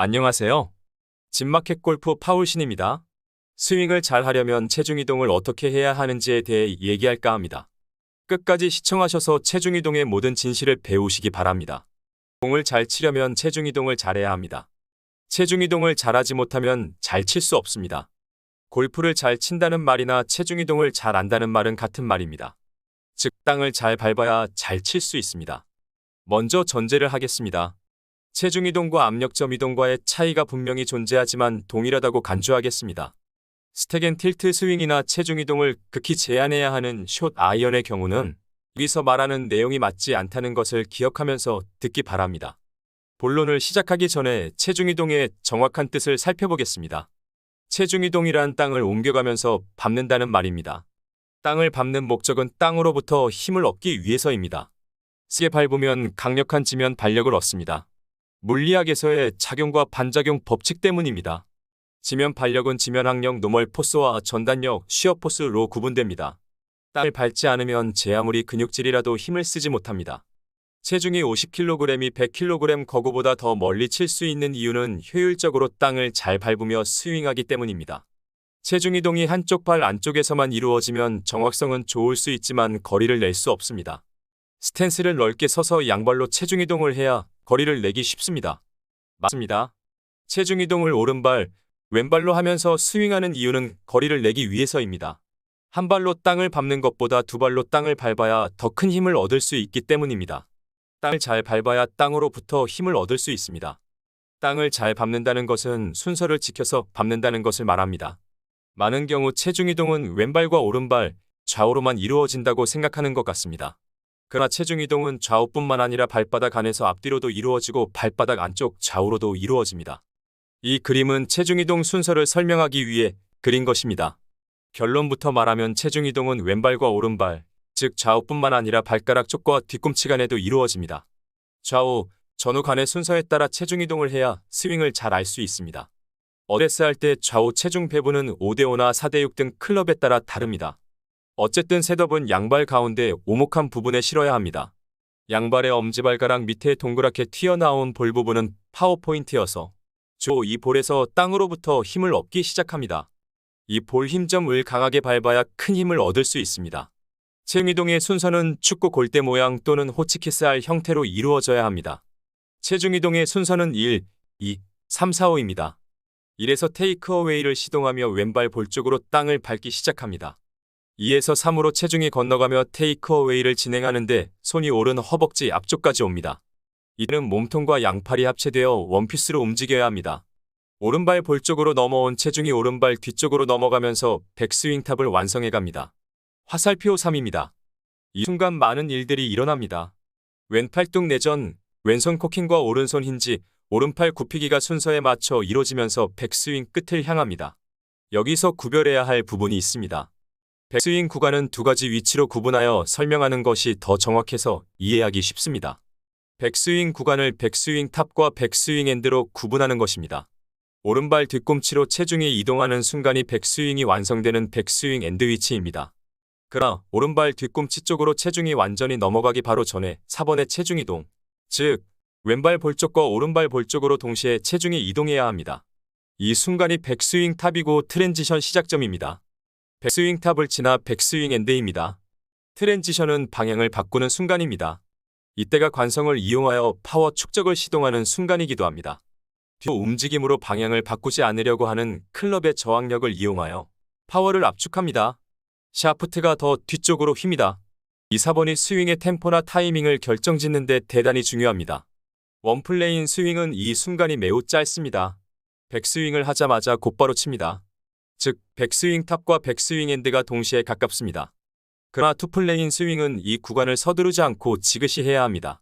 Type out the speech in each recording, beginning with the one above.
안녕하세요. 진마켓 골프 파울신입니다. 스윙을 잘 하려면 체중 이동을 어떻게 해야 하는지에 대해 얘기할까 합니다. 끝까지 시청하셔서 체중 이동의 모든 진실을 배우시기 바랍니다. 공을 잘 치려면 체중 이동을 잘해야 합니다. 체중 이동을 잘하지 못하면 잘 칠 수 없습니다. 골프를 잘 친다는 말이나 체중 이동을 잘 안다는 말은 같은 말입니다. 즉, 땅을 잘 밟아야 잘 칠 수 있습니다. 먼저 전제를 하겠습니다. 체중 이동과 압력점 이동과의 차이가 분명히 존재하지만 동일하다고 간주하겠습니다. 스택 앤 틸트 스윙이나 체중 이동을 극히 제한해야 하는 숏 아이언의 경우는 여기서 말하는 내용이 맞지 않다는 것을 기억하면서 듣기 바랍니다. 본론을 시작하기 전에 체중 이동의 정확한 뜻을 살펴보겠습니다. 체중 이동이란 땅을 옮겨가면서 밟는다는 말입니다. 땅을 밟는 목적은 땅으로부터 힘을 얻기 위해서입니다. 세게 밟으면 강력한 지면 발력을 얻습니다. 물리학에서의 작용과 반작용 법칙 때문입니다. 지면 발력은 지면 항력 노멀 포스와 전단력 쉬어 포스로 구분됩니다. 땅을 밟지 않으면 제 아무리 근육질이라도 힘을 쓰지 못합니다. 체중이 50kg이 100kg 거구보다 더 멀리 칠 수 있는 이유는 효율적으로 땅을 잘 밟으며 스윙하기 때문입니다. 체중 이동이 한쪽 발 안쪽에서만 이루어지면 정확성은 좋을 수 있지만 거리를 낼 수 없습니다. 스탠스를 넓게 서서 양발로 체중 이동을 해야 거리를 내기 쉽습니다. 맞습니다. 체중 이동을 오른발, 왼발로 하면서 스윙하는 이유는 거리를 내기 위해서입니다. 한 발로 땅을 밟는 것보다 두 발로 땅을 밟아야 더 큰 힘을 얻을 수 있기 때문입니다. 땅을 잘 밟아야 땅으로부터 힘을 얻을 수 있습니다. 땅을 잘 밟는다는 것은 순서를 지켜서 밟는다는 것을 말합니다. 많은 경우 체중 이동은 왼발과 오른발, 좌우로만 이루어진다고 생각하는 것 같습니다. 그러나 체중 이동은 좌우뿐만 아니라 발바닥 안에서 앞뒤로도 이루어지고 발바닥 안쪽 좌우로도 이루어집니다. 이 그림은 체중 이동 순서를 설명하기 위해 그린 것입니다. 결론부터 말하면 체중 이동은 왼발과 오른발, 즉 좌우뿐만 아니라 발가락 쪽과 뒤꿈치 간에도 이루어집니다. 좌우, 전후 간의 순서에 따라 체중 이동을 해야 스윙을 잘 알 수 있습니다. 어드레스 할 때 좌우 체중 배분은 5대5나 4대6 등 클럽에 따라 다릅니다. 어쨌든 셋업은 양발 가운데 오목한 부분에 실어야 합니다. 양발의 엄지발가락 밑에 동그랗게 튀어나온 볼 부분은 파워포인트여서 이 볼에서 땅으로부터 힘을 얻기 시작합니다. 이 볼 힘점을 강하게 밟아야 큰 힘을 얻을 수 있습니다. 체중 이동의 순서는 축구 골대 모양 또는 호치키스 알 형태로 이루어져야 합니다. 체중 이동의 순서는 1, 2, 3, 4, 5입니다. 1에서 테이크 어웨이를 시동하며 왼발 볼 쪽으로 땅을 밟기 시작합니다. 2에서 3으로 체중이 건너가며 테이크 어웨이를 진행하는데 손이 오른 허벅지 앞쪽까지 옵니다. 이때는 몸통과 양팔이 합체되어 원피스로 움직여야 합니다. 오른발 볼 쪽으로 넘어온 체중이 오른발 뒤쪽으로 넘어가면서 백스윙 탑을 완성해갑니다. 화살표 3입니다. 이 순간 많은 일들이 일어납니다. 왼팔뚝 내전, 왼손 코킹과 오른손 힌지, 오른팔 굽히기가 순서에 맞춰 이루어지면서 백스윙 끝을 향합니다. 여기서 구별해야 할 부분이 있습니다. 백스윙 구간은 두 가지 위치로 구분하여 설명하는 것이 더 정확해서 이해하기 쉽습니다. 백스윙 구간을 백스윙 탑과 백스윙 엔드로 구분하는 것입니다. 오른발 뒤꿈치로 체중이 이동하는 순간이 백스윙이 완성되는 백스윙 엔드 위치입니다. 그러나 오른발 뒤꿈치 쪽으로 체중이 완전히 넘어가기 바로 전에 4번의 체중 이동, 즉 왼발 볼 쪽과 오른발 볼 쪽으로 동시에 체중이 이동해야 합니다. 이 순간이 백스윙 탑이고 트랜지션 시작점입니다. 백스윙 탑을 지나 백스윙 엔드입니다. 트랜지션은 방향을 바꾸는 순간입니다. 이때가 관성을 이용하여 파워 축적을 시동하는 순간이기도 합니다. 뒤로 움직임으로 방향을 바꾸지 않으려고 하는 클럽의 저항력을 이용하여 파워를 압축합니다. 샤프트가 더 뒤쪽으로 휩니다. 이 4번이 스윙의 템포나 타이밍을 결정짓는 데 대단히 중요합니다. 원플레인 스윙은 이 순간이 매우 짧습니다. 백스윙을 하자마자 곧바로 칩니다. 즉, 백스윙 탑과 백스윙 엔드가 동시에 가깝습니다. 그러나 투플레인 스윙은 이 구간을 서두르지 않고 지그시 해야 합니다.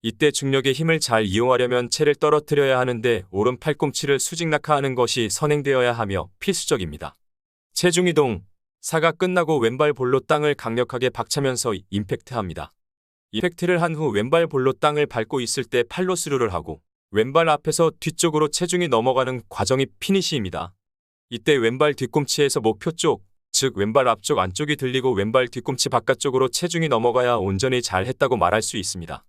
이때 중력의 힘을 잘 이용하려면 채를 떨어뜨려야 하는데 오른 팔꿈치를 수직 낙하하는 것이 선행되어야 하며 필수적입니다. 체중 이동, 사가 끝나고 왼발 볼로 땅을 강력하게 박차면서 임팩트합니다. 임팩트를 한 후 왼발 볼로 땅을 밟고 있을 때 팔로 스루를 하고 왼발 앞에서 뒤쪽으로 체중이 넘어가는 과정이 피니시입니다. 이때 왼발 뒤꿈치에서 목표 쪽, 즉 왼발 앞쪽 안쪽이 들리고 왼발 뒤꿈치 바깥쪽으로 체중이 넘어가야 온전히 잘 했다고 말할 수 있습니다.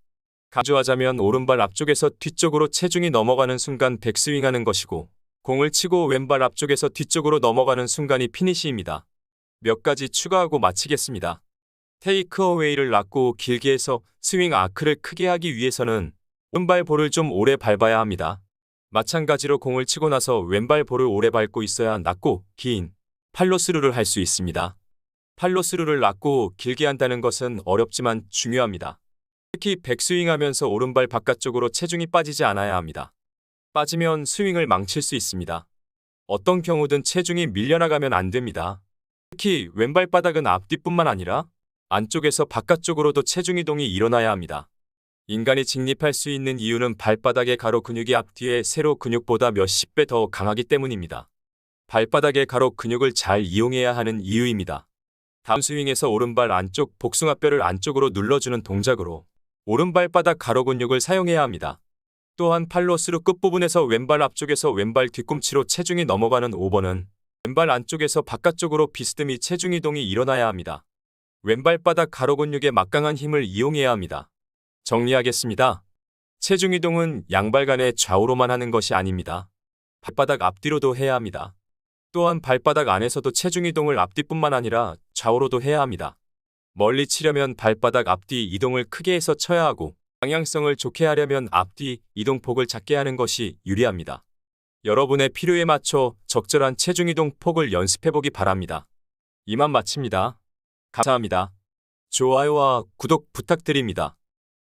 강조하자면 오른발 앞쪽에서 뒤쪽으로 체중이 넘어가는 순간 백스윙하는 것이고 공을 치고 왼발 앞쪽에서 뒤쪽으로 넘어가는 순간이 피니시입니다. 몇 가지 추가하고 마치겠습니다. 테이크 어웨이를 낮고 길게 해서 스윙 아크를 크게 하기 위해서는 오른발 볼을 좀 오래 밟아야 합니다. 마찬가지로 공을 치고 나서 왼발 볼을 오래 밟고 있어야 낮고 긴 팔로스루를 할 수 있습니다. 팔로스루를 낮고 길게 한다는 것은 어렵지만 중요합니다. 특히 백스윙하면서 오른발 바깥쪽으로 체중이 빠지지 않아야 합니다. 빠지면 스윙을 망칠 수 있습니다. 어떤 경우든 체중이 밀려나가면 안 됩니다. 특히 왼발 바닥은 앞뒤뿐만 아니라 안쪽에서 바깥쪽으로도 체중 이동이 일어나야 합니다. 인간이 직립할 수 있는 이유는 발바닥의 가로 근육이 앞뒤의 세로 근육보다 몇십 배 더 강하기 때문입니다. 발바닥의 가로 근육을 잘 이용해야 하는 이유입니다. 다음 스윙에서 오른발 안쪽 복숭아뼈를 안쪽으로 눌러주는 동작으로 오른발바닥 가로 근육을 사용해야 합니다. 또한 팔로스루 끝부분에서 왼발 앞쪽에서 왼발 뒤꿈치로 체중이 넘어가는 5번은 왼발 안쪽에서 바깥쪽으로 비스듬히 체중 이동이 일어나야 합니다. 왼발바닥 가로 근육의 막강한 힘을 이용해야 합니다. 정리하겠습니다. 체중 이동은 양발 간의 좌우로만 하는 것이 아닙니다. 발바닥 앞뒤로도 해야 합니다. 또한 발바닥 안에서도 체중 이동을 앞뒤뿐만 아니라 좌우로도 해야 합니다. 멀리 치려면 발바닥 앞뒤 이동을 크게 해서 쳐야 하고 방향성을 좋게 하려면 앞뒤 이동폭을 작게 하는 것이 유리합니다. 여러분의 필요에 맞춰 적절한 체중 이동 폭을 연습해보기 바랍니다. 이만 마칩니다. 감사합니다. 좋아요와 구독 부탁드립니다.